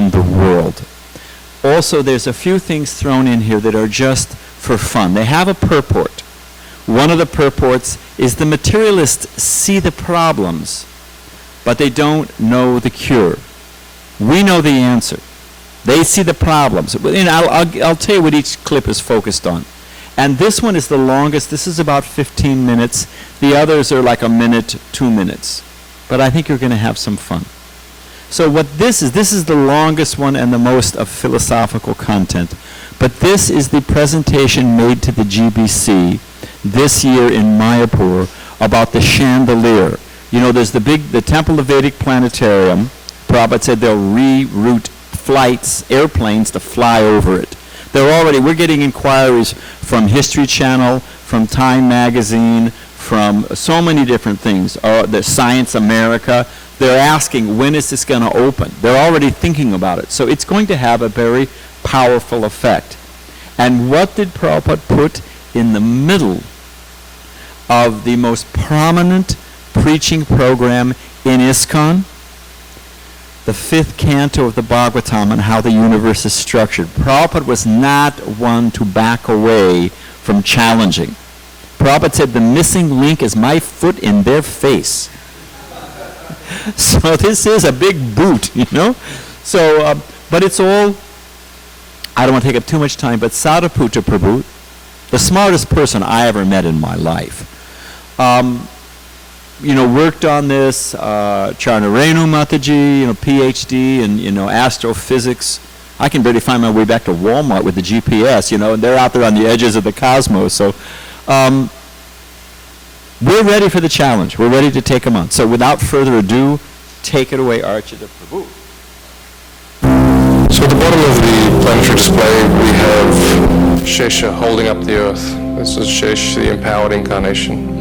around the world. Also, there's a few things thrown in here that are just for fun. They have a purport. One of the purports is the materialists see the problems, but they don't know the cure. We know the answer. They see the problems. And I'll tell you what each clip is focused on. And this one is the longest. This is about 15 minutes. The others are like a minute, 2 minutes. But I think you're going to have some fun. So what this is the longest one and the most of philosophical content. But this is the presentation made to the GBC this year in Mayapur about the chandelier. You know, there's the Temple of Vedic Planetarium. Prabhupada said they'll reroute flights, airplanes to fly over it. We're getting inquiries from History Channel, from Time Magazine, from so many different things. The Science America. They're asking, when is this going to open? They're already thinking about it. So it's going to have a very powerful effect. And what did Prabhupada put in the middle of the most prominent preaching program in ISKCON? The 5th canto of the Bhagavatam on how the universe is structured. Prabhupada was not one to back away from challenging. Prabhupada said the missing link is my foot in their face. So this is a big boot, you know. So, but it's all, I don't want to take up too much time, but Sadhaputa Prabhu, the smartest person I ever met in my life, worked on this, Charnarenu Mataji, PhD in, astrophysics. I can barely find my way back to Walmart with the GPS, and they're out there on the edges of the cosmos. So we're ready for the challenge. We're ready to take them on. So without further ado, take it away, Archita Prabhu. So at the bottom of the planetary display, we have Shesha holding up the earth. This is Shesh, the empowered incarnation.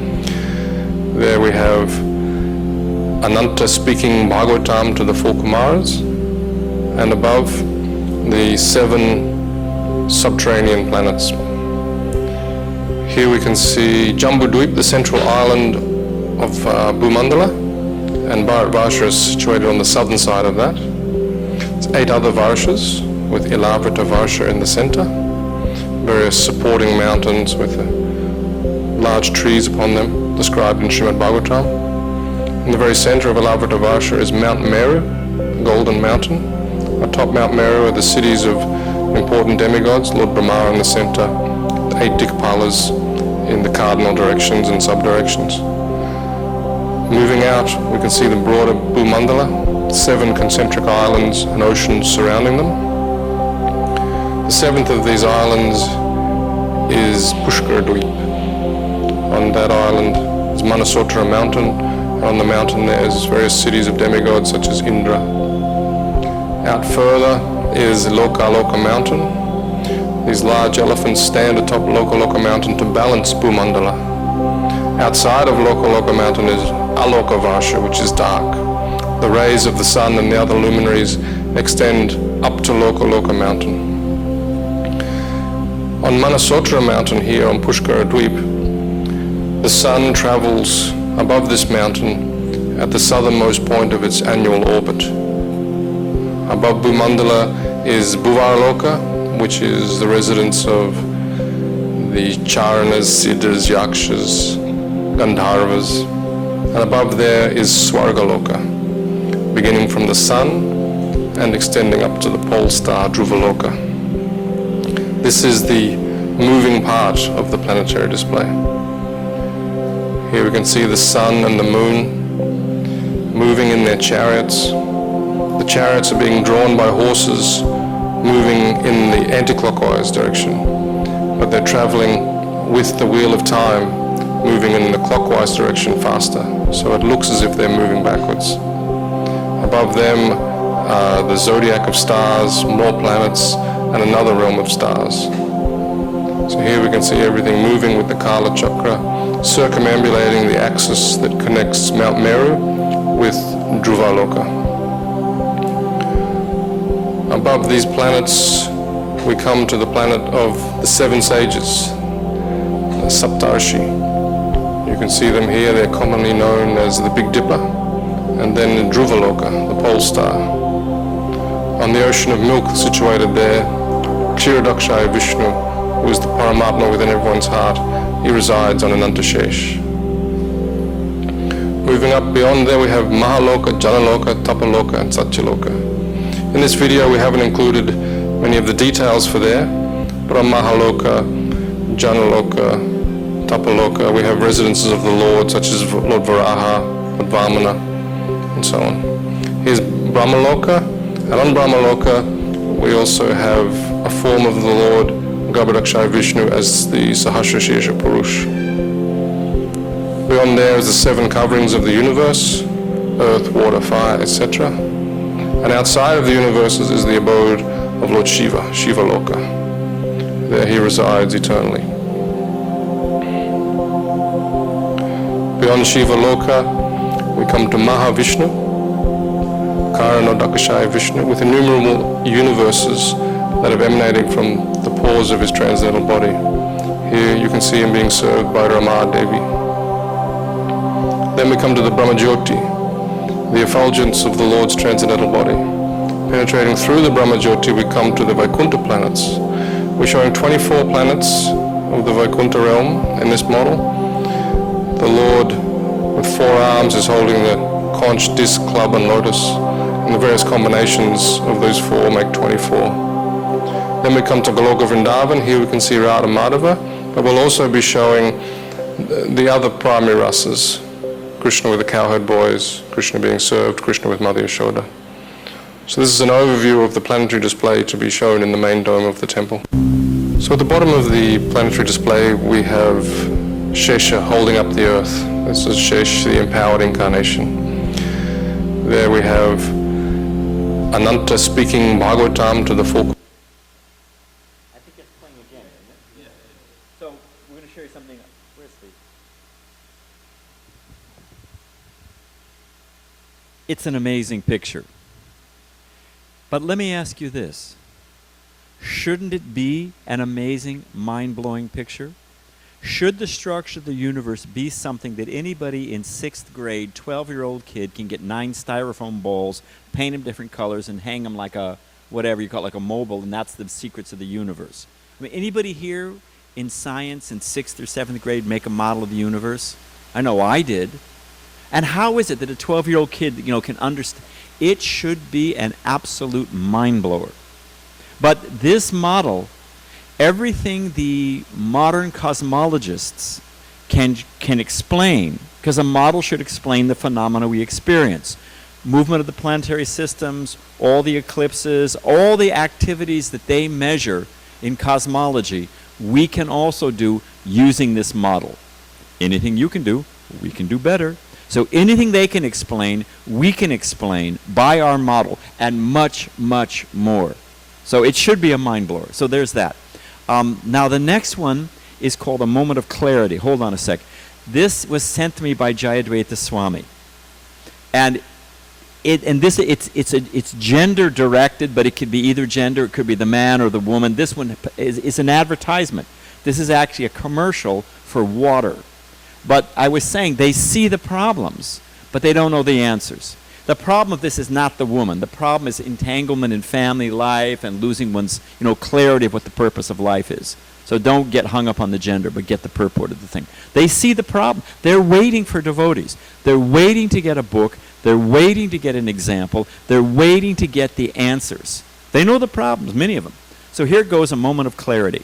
There we have Ananta speaking Bhagavatam to the 4 Kumaras, and above, the 7 subterranean planets. Here we can see Jambudvip, the central island of Bhumandala, and Bharatvarsha is situated on the southern side of that. There's 8 other Varshas, with Ilavrita Varsha in the center, various supporting mountains with large trees upon them, described in Srimad Bhagavatam. In the very center of Ilavrita Varsha is Mount Meru, Golden Mountain. Atop Mount Meru are the cities of important demigods, Lord Brahma in the center, the 8 Dikpalas in the cardinal directions and sub-directions. Moving out, we can see the broader Bhumandala, 7 concentric islands and oceans surrounding them. The 7th of these islands is Pushkaradvip. On that island is Manasotra mountain, and on the mountain there is various cities of demigods such as Indra. Out further is Lokaloka mountain. These large elephants stand atop Lokaloka mountain to balance Bhumandala. Outside of Lokaloka mountain is Aloka Varsha, which is dark. The rays of the sun and the other luminaries extend up to Lokaloka mountain. On Manasotra mountain here on Pushkaradvip, the sun travels above this mountain at the southernmost point of its annual orbit. Above Bhumandala is Bhuvaraloka, which is the residence of the Charanas, Siddhas, Yakshas, Gandharvas, and above there is Swargaloka, beginning from the sun and extending up to the pole star Dhruvaloka. This is the moving part of the planetary display. Here we can see the sun and the moon moving in their chariots. The chariots are being drawn by horses moving in the anti-clockwise direction, but they're traveling with the wheel of time, moving in the clockwise direction faster, so it looks as if they're moving backwards. Above them are the zodiac of stars, more planets, and another realm of stars. So here we can see everything moving with the Kala Chakra, circumambulating the axis that connects Mount Meru with Dhruvaloka. Above these planets, we come to the planet of the 7 sages, the Saptarshi. You can see them here. They're commonly known as the Big Dipper, and then Dhruvaloka, the pole star. On the ocean of milk situated there, Kshirodakshaya Vishnu, who is the Paramatma within everyone's heart, he resides on Ananta Shesh. Moving up beyond there, we have Mahaloka, Janaloka, Tapaloka, and Satyaloka. In this video, we haven't included many of the details for there, but on Mahaloka, Janaloka, Tapaloka, we have residences of the Lord, such as Lord Varaha, Lord Vamana, and so on. Here's Brahmaloka, and on Brahmaloka, we also have a form of the Lord Garbhodakshaya Vishnu as the Sahasra Shirsha Purush. Beyond there is the 7 coverings of the universe, earth, water, fire, etc. And outside of the universes is the abode of Lord Shiva, Shiva Loka. There he resides eternally. Beyond Shiva Loka, we come to Mahavishnu, Karanodakashaya Vishnu, with innumerable universes that are emanating from the pores of his transcendental body. Here you can see him being served by Rama Devi. Then we come to the Brahmajyoti, the effulgence of the Lord's transcendental body. Penetrating through the Brahmajyoti, we come to the Vaikuntha planets. We're showing 24 planets of the Vaikuntha realm in this model. The Lord with 4 arms is holding the conch, disc, club, and lotus, and the various combinations of those 4 make 24. Then we come to Goloka Vrindavan. Here we can see Radha Madhava, but we'll also be showing the other primary rasas. Krishna with the cowherd boys, Krishna being served, Krishna with Mother Yashoda. So this is an overview of the planetary display to be shown in the main dome of the temple. So at the bottom of the planetary display we have Shesha holding up the earth. This is Shesh, the empowered incarnation. There we have Ananta speaking Bhagavatam to the full. I think it's playing again, isn't it? Yeah. So we're going to show you something. Where's the... It's an amazing picture. But let me ask you this. Shouldn't it be an amazing, mind-blowing picture? Should the structure of the universe be something that anybody in 6th grade, 12-year-old kid can get 9 styrofoam balls, paint them different colors, and hang them like a, whatever you call it, like a mobile, and that's the secrets of the universe? I mean, anybody here in science in 6th or 7th grade make a model of the universe? I know I did. And how is it that a 12-year-old kid, can understand? It should be an absolute mind-blower. But this model, everything the modern cosmologists can explain, because a model should explain the phenomena we experience. Movement of the planetary systems, all the eclipses, all the activities that they measure in cosmology, we can also do using this model. Anything you can do, we can do better. So anything they can explain, we can explain by our model, and much, much more. So it should be a mind blower. So there's that. Now the next one is called a moment of clarity. Hold on a sec. This was sent to me by Jayadvaita Swami, and it's gender directed, but it could be either gender. It could be the man or the woman. This one is an advertisement. This is actually a commercial for water. But I was saying they see the problems, but they don't know the answers. The problem of this is not the woman. The problem is entanglement in family life and losing one's clarity of what the purpose of life is. So don't get hung up on the gender, but get the purport of the thing. They see the problem. They're waiting for devotees. They're waiting to get a book. They're waiting to get an example. They're waiting to get the answers. They know the problems, many of them. So here goes a moment of clarity.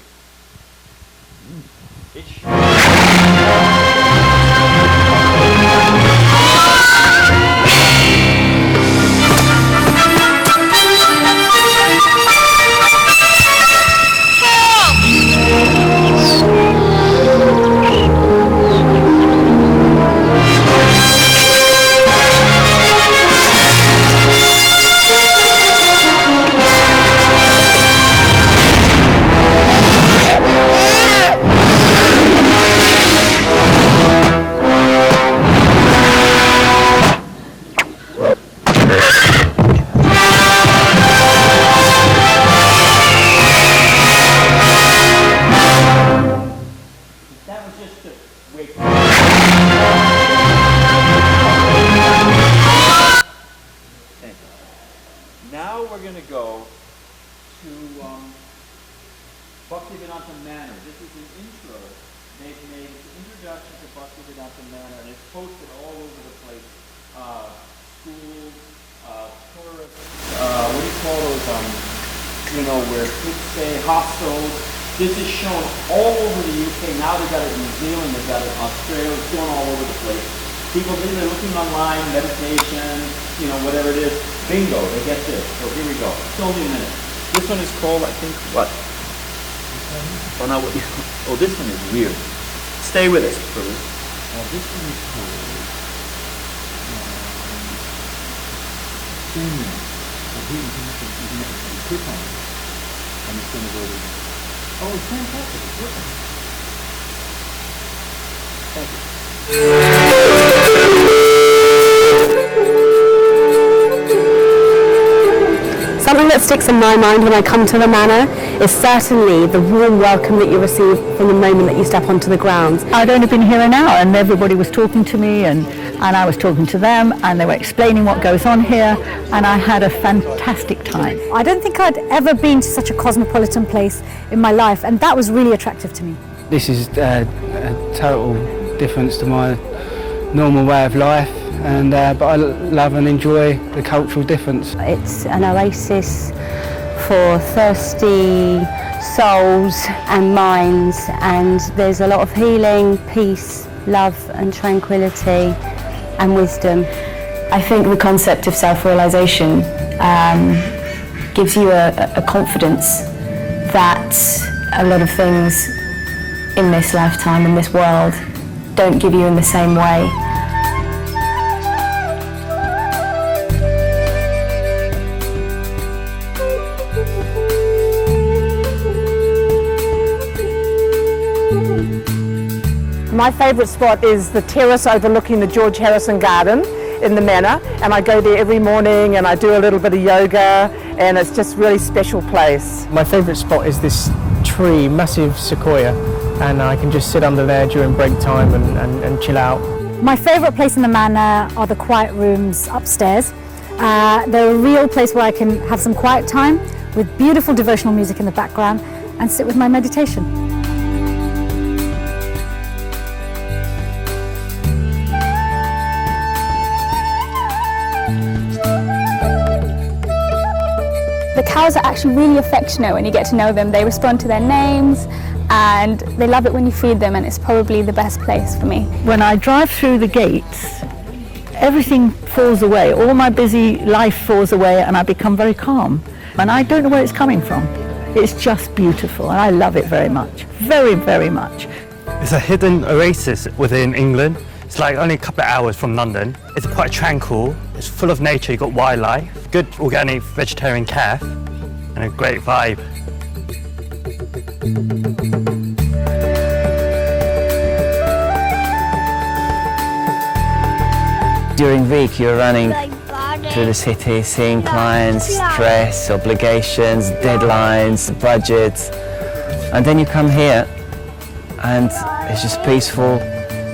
to Bhaktivedanta Manor. This is an intro they've made. It's an introduction to Bhaktivedanta Manor, and it's posted all over the place. Schools, tourists, what do you call those, where kids stay, hostels. This is shown all over the UK. Now they've got it in New Zealand, they've got it in Australia, it's going all over the place. People, they're looking online, meditation, whatever it is. Bingo, they get this. So here we go. It's only a minute. This one is called, I think, what? Oh, no, this one is weird. Stay with us, please. This one is called... And it's going to go to... Oh, it's fantastic. It's working. Thank you. Something that sticks in my mind when I come to the manor is certainly the warm welcome that you receive from the moment that you step onto the grounds. I'd only been here an hour and everybody was talking to me and I was talking to them and they were explaining what goes on here and I had a fantastic time. I don't think I'd ever been to such a cosmopolitan place in my life, and that was really attractive to me. This is a total difference to my normal way of life, and but I love and enjoy the cultural difference. It's an oasis for thirsty souls and minds, and there's a lot of healing, peace, love and tranquility and wisdom. I think the concept of self-realization gives you a confidence that a lot of things in this lifetime, in this world, don't give you in the same way. My favourite spot is the terrace overlooking the George Harrison Garden in the manor, and I go there every morning and I do a little bit of yoga, and it's just a really special place. My favourite spot is this tree, massive sequoia, and I can just sit under there during break time and chill out. My favourite place in the manor are the quiet rooms upstairs. They're a real place where I can have some quiet time with beautiful devotional music in the background and sit with my meditation. The cows are actually really affectionate when you get to know them. They respond to their names and they love it when you feed them, and it's probably the best place for me. When I drive through the gates, everything falls away. All my busy life falls away and I become very calm. And I don't know where it's coming from. It's just beautiful and I love it very much. Very, very much. It's a hidden oasis within England. It's like only a couple of hours from London. It's quite tranquil. It's full of nature. You've got wildlife, good organic vegetarian cafe, and a great vibe. During week you're running through the city, seeing clients, stress, obligations, deadlines, budgets, and then you come here and it's just peaceful,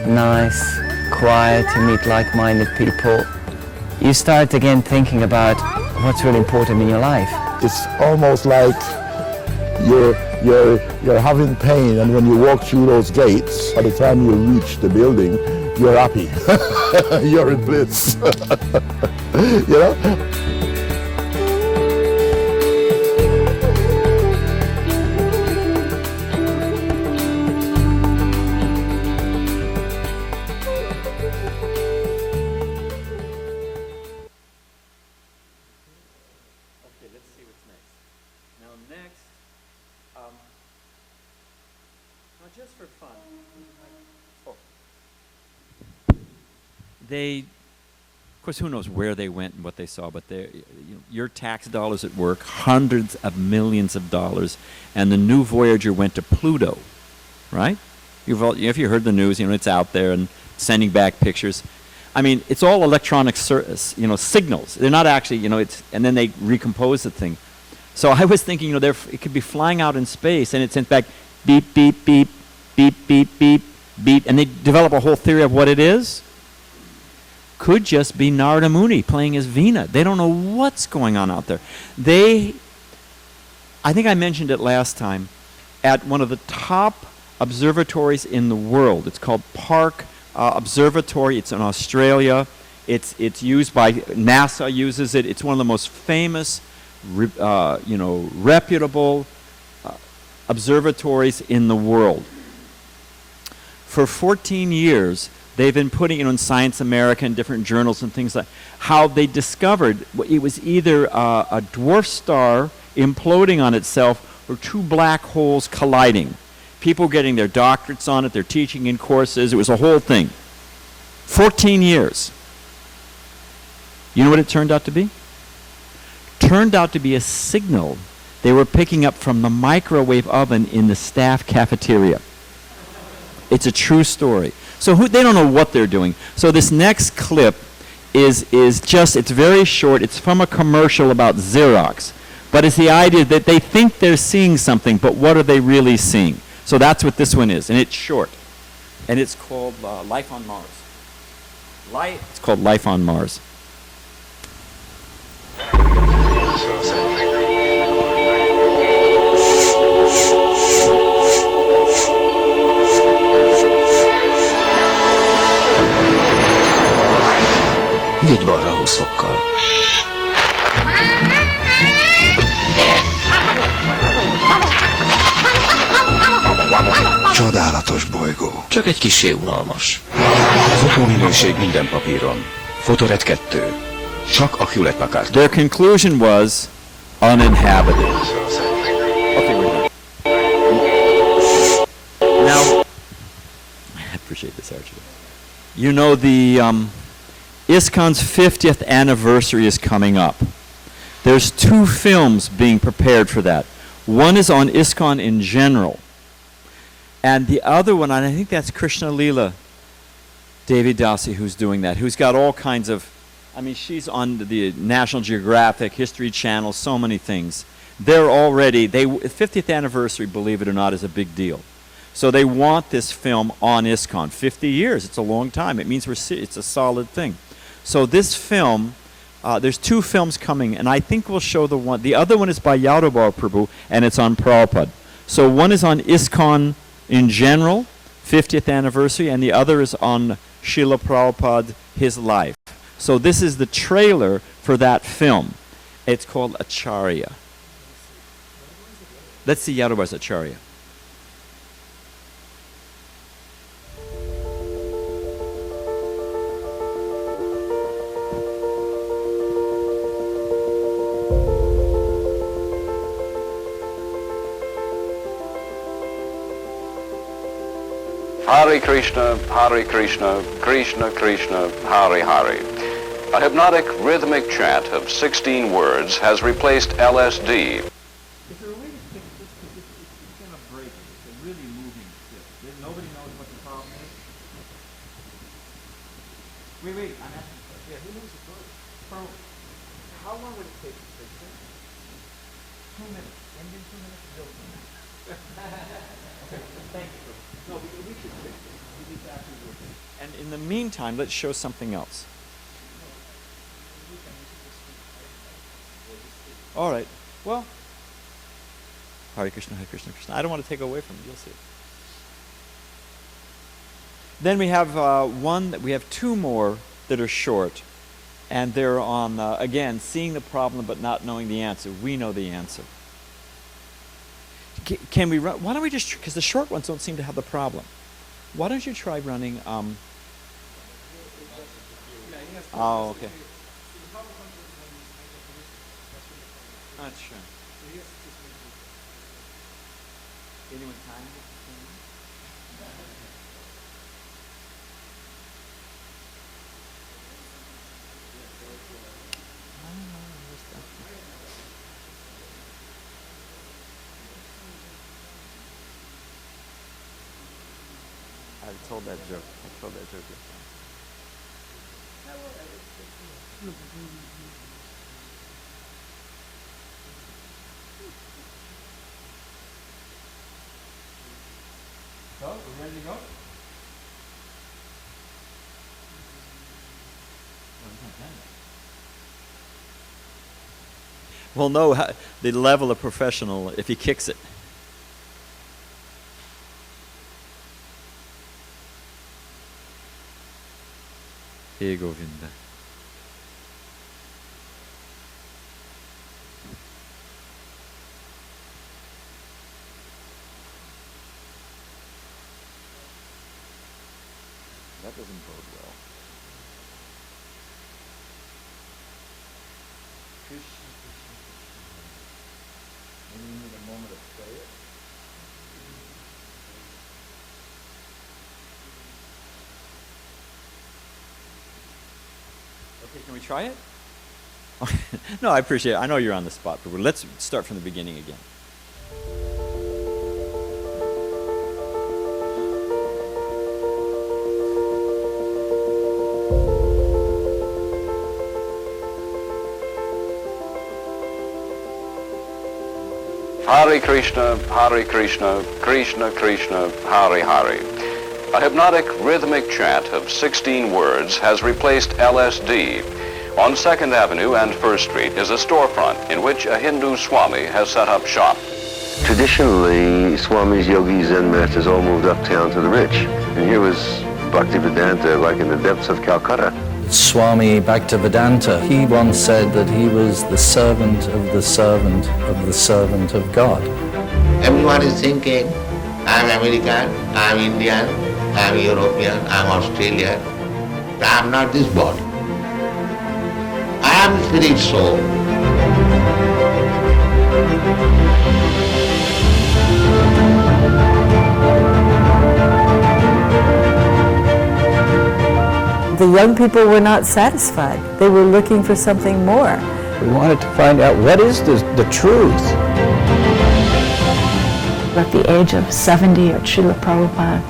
nice, quiet, you meet like-minded people. You start again thinking about what's really important in your life. It's almost like you're having pain, and when you walk through those gates, by the time you reach the building, you're happy. You're in bliss. You know? Just for fun. They, of course, who knows where they went and what they saw, but your tax dollars at work, hundreds of millions of dollars, and the new Voyager went to Pluto, right? If you heard the news, it's out there and sending back pictures. I mean, it's all electronic, signals. They're not actually, and then they recompose the thing. So I was thinking, it could be flying out in space, and it sends back beep, beep, beep, beep, beep, beep, beep, and they develop a whole theory of what it is. Could just be Narada Muni playing as Veena. They don't know what's going on out there. They I think I mentioned it last time, at one of the top observatories in the world. It's called Park Observatory. It's in Australia. It's used by NASA. Uses it. It's one of the most famous, reputable observatories in the world. For 14 years, they've been putting it in Science America and different journals and things like how they discovered it was either a dwarf star imploding on itself or two black holes colliding. People getting their doctorates on it, they're teaching in courses. It was a whole thing. 14 years. You know what it turned out to be? Turned out to be a signal they were picking up from the microwave oven in the staff cafeteria. It's a true story. So they don't know what they're doing. So this next clip is just, it's very short. It's from a commercial about Xerox. But it's the idea that they think they're seeing something, but what are they really seeing? So that's what this one is, and it's short. And it's called Life on Mars. It's called Life on Mars. Vigy balra 20 fokkal. Csodálatos bolygó. Csak egy kissé unalmas. Fotóminőség minden papíron. Fotoret 2. Csak a Hewlett-Packard. Their conclusion was uninhabited. Okay, we're done. Now, I appreciate this, Archie. You know the ISKCON's 50th anniversary is coming up. There's 2 films being prepared for that. One is on ISKCON in general. And the other one, and I think that's Krishna Leela, Devi Dasi, who's doing that, who's got all kinds of, I mean, she's on the National Geographic, History Channel, so many things. They're already, 50th anniversary, believe it or not, is a big deal. So they want this film on ISKCON. 50 years, it's a long time. It means it's a solid thing. So this film, there's 2 films coming, and I think we'll show the other one is by Yadav Prabhu, and it's on Prabhupada. So one is on ISKCON in general, 50th anniversary, and the other is on Srila Prabhupada, his life. So this is the trailer for that film. It's called Acharya. Let's see Yadav's Acharya. Hare Krishna, Krishna Krishna, Hare Hare. A hypnotic rhythmic chant of 16 words has replaced LSD. Is there a way to fix this? Because it's going to break. It's a really moving clip. Nobody knows what the problem is. Wait, I'm asking. Yeah, who knows the problem? How long would it take to fix it? 2 minutes. When you 2 minutes, you'll Okay, thank you. No, we should fix it. We need to actually work it. And in the meantime, let's show something else. All right. Well, Hare Krishna, Krishna. I don't want to take away from it. You'll see. Then we have we have 2 more that are short, and they're on again seeing the problem but not knowing the answer. We know the answer. Can we run? Why don't we just, because the short ones don't seem to have the problem. Why don't you try running? Oh, okay. Sure. Anyone time it? I told that joke. Yesterday. So, we're ready to go? will know the level of professional if he kicks it. Hey Govinda. That doesn't bode well. Krishna, Krishna, Krishna. And you need a moment of prayer. Okay, can we try it? No, I appreciate it. I know you're on the spot, but let's start from the beginning again. Hare Krishna, Krishna Krishna, Hare Hare. A hypnotic rhythmic chant of 16 words has replaced LSD. On 2nd Avenue and 1st Street is a storefront in which a Hindu Swami has set up shop. Traditionally, Swamis, yogis, and masters all moved uptown to the rich. And here was Bhaktivedanta, like in the depths of Calcutta. Swami Bhaktivedanta, he once said that he was the servant of the servant of the servant of God. Everyone is thinking, I'm American, I'm Indian, I'm European, I'm Australian. I'm not this body. I am spirit soul. The young people were not satisfied. They were looking for something more. We wanted to find out what is the truth. At the age of 70, Srila Prabhupada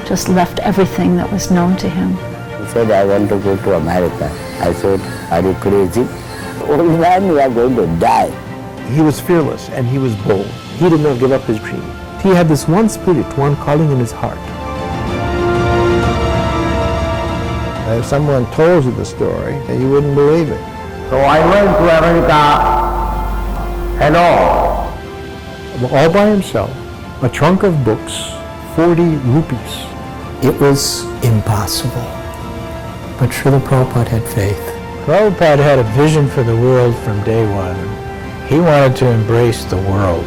just left everything that was known to him. He said, I want to go to America. I said, are you crazy? Old man, you are going to die. He was fearless and he was bold. He did not give up his dream. He had this one spirit, one calling in his heart. If someone told you the story, you wouldn't believe it. So I went to America alone. All by himself, a trunk of books, 40 rupees. It was impossible. But Srila Prabhupada had faith. Prabhupada had a vision for the world from day one. He wanted to embrace the world.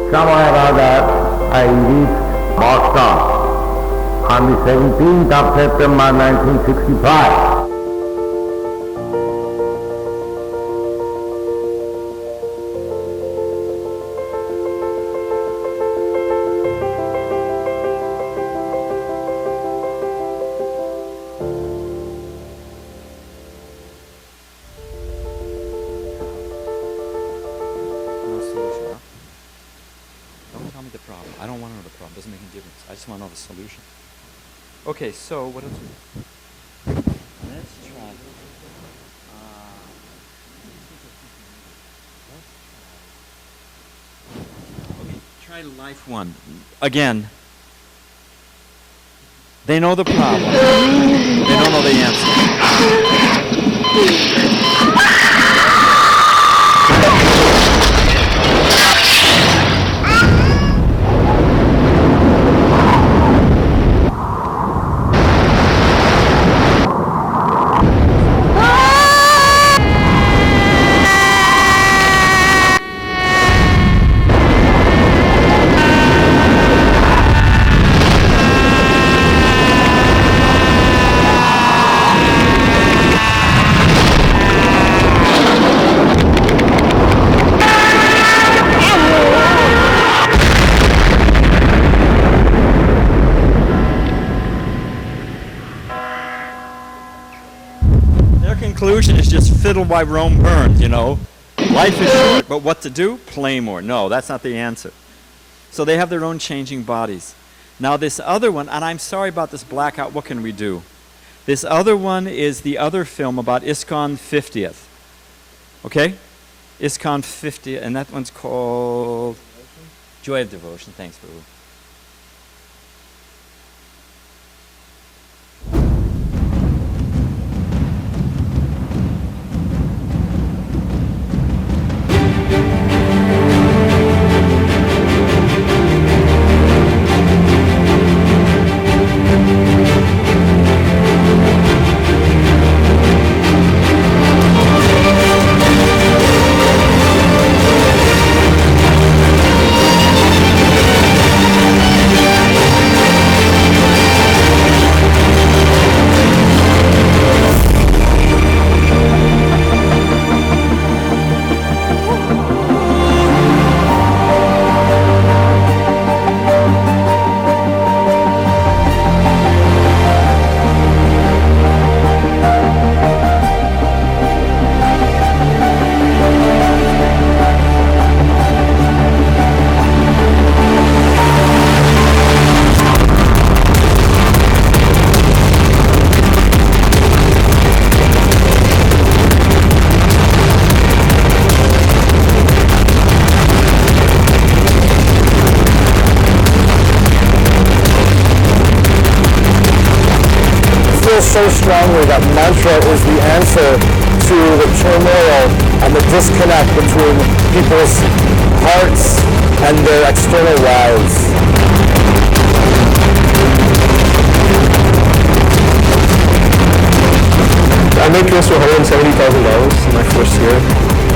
Somewhere or other, I reached Boston on the 17th of September 1965. No solution, huh? Don't tell me the problem. I don't want to know the problem. Doesn't make any difference. I just want to know the solution. Okay, so what else? Let's try. Okay, try life one. Again. They know the problem. They don't know the answer. Conclusion is just fiddle while Rome burns, you know. Life is short, but what to do? Play more. No, that's not the answer. So they have their own changing bodies. Now this other one, and I'm sorry about this blackout, what can we do? This other one is the other film about ISKCON 50th. Okay? ISKCON 50th, and that one's called Joy of Devotion. Thanks, Prabhu. feel so strongly that mantra is the answer to the turmoil and the disconnect between people's hearts and their external lives. I made close to $170,000 in my first year.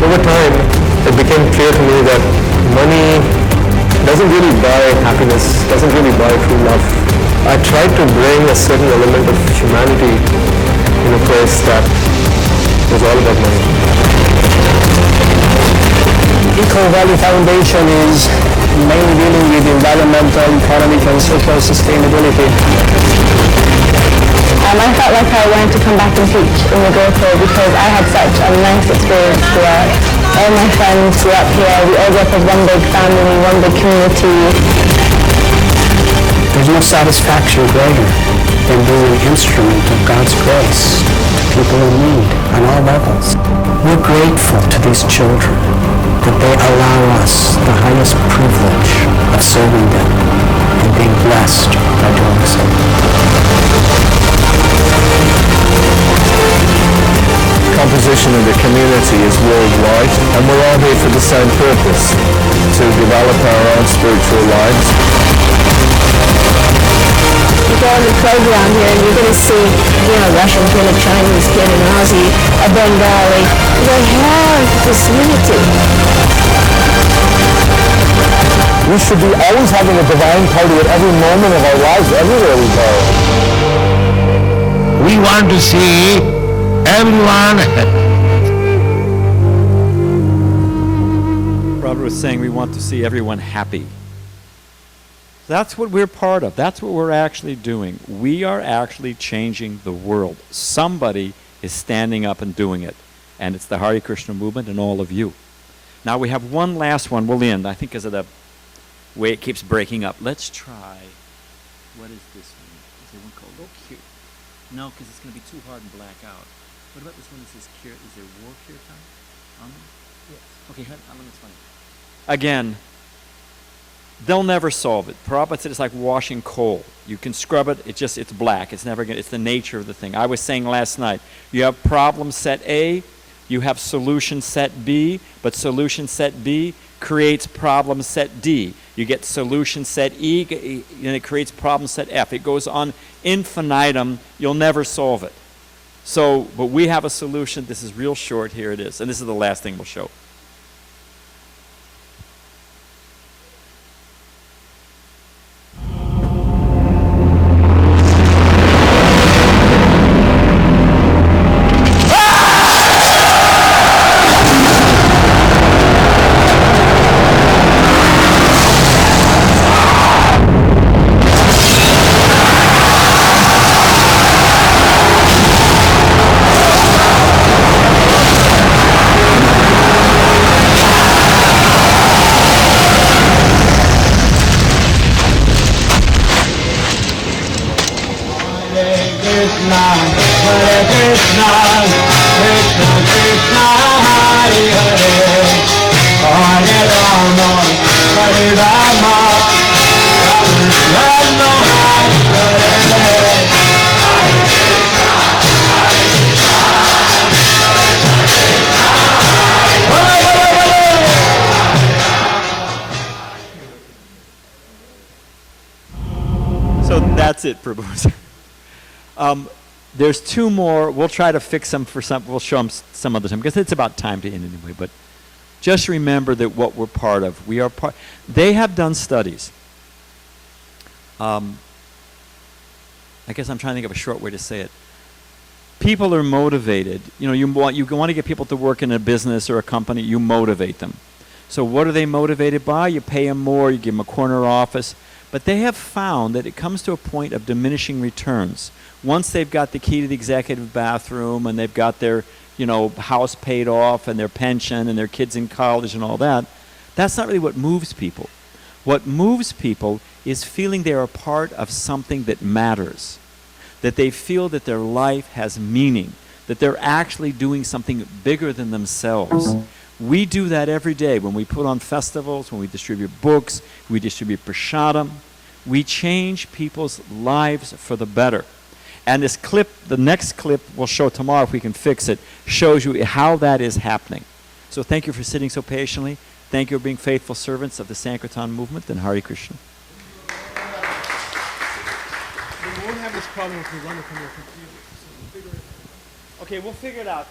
Over time, it became clear to me that money doesn't really buy happiness, doesn't really buy true love. I tried to bring a certain element of humanity in a place that was all about money. Eco Value Foundation is mainly dealing with environmental, economic and social sustainability. I felt like I wanted to come back and teach in the Grotto because I had such a nice experience here. All my friends grew up here, we all grew up as one big family, one big community. There's no satisfaction greater than being an instrument of God's grace to people in need on all levels. We're grateful to these children that they allow us the highest privilege of serving them and being blessed by doing so. Composition of the community is worldwide, and we're all here for the same purpose, to develop our own spiritual lives. You go on the playground here and you're going to see, a Russian kid, a Chinese kid, an Aussie, a Bengali. They have this unity. We should be always having a divine party at every moment of our lives, everywhere we go. We want to see everyone happy. Robert was saying we want to see everyone happy. That's what we're part of. That's what we're actually doing. We are actually changing the world. Somebody is standing up and doing it. And it's the Hare Krishna movement and all of you. Now we have one last one. We'll end, I think, because of the way it keeps breaking up. Let's try. What is this one? Is there one called? Oh, cute. No, because it's going to be too hard and black out. What about this one that says Kir? Is there war kirtan on them? Yes. Okay, I'm going to explain. Again, they'll never solve it. Prabhupada said it's like washing coal. You can scrub it, it's black. It's never going. It's the nature of the thing. I was saying last night, you have problem set A, you have solution set B, but solution set B creates problem set D. You get solution set E, and it creates problem set F. It goes on infinitum. You'll never solve it. So, but we have a solution. This is real short. Here it is. And this is the last thing we'll show. That's it, Prabhu. There's two more. We'll try to fix them for some. We'll show them some other time because it's about time to end anyway. But just remember that what we're part of. We are part. They have done studies. I guess I'm trying to think of a short way to say it. People are motivated. You want to get people to work in a business or a company. You motivate them. So what are they motivated by? You pay them more. You give them a corner office. But they have found that it comes to a point of diminishing returns. Once they've got the key to the executive bathroom and they've got their, house paid off and their pension and their kids in college and all that, that's not really what moves people. What moves people is feeling they are a part of something that matters, that they feel that their life has meaning, that they're actually doing something bigger than themselves. We do that every day when we put on festivals, when we distribute books, we distribute prasadam. We change people's lives for the better. And this clip, the next clip we'll show tomorrow if we can fix it, shows you how that is happening. So thank you for sitting so patiently. Thank you for being faithful servants of the Sankirtan movement, and Hare Krishna. We won't have this problem if we run it from your computer. So we'll figure it out. Okay, we'll figure it out.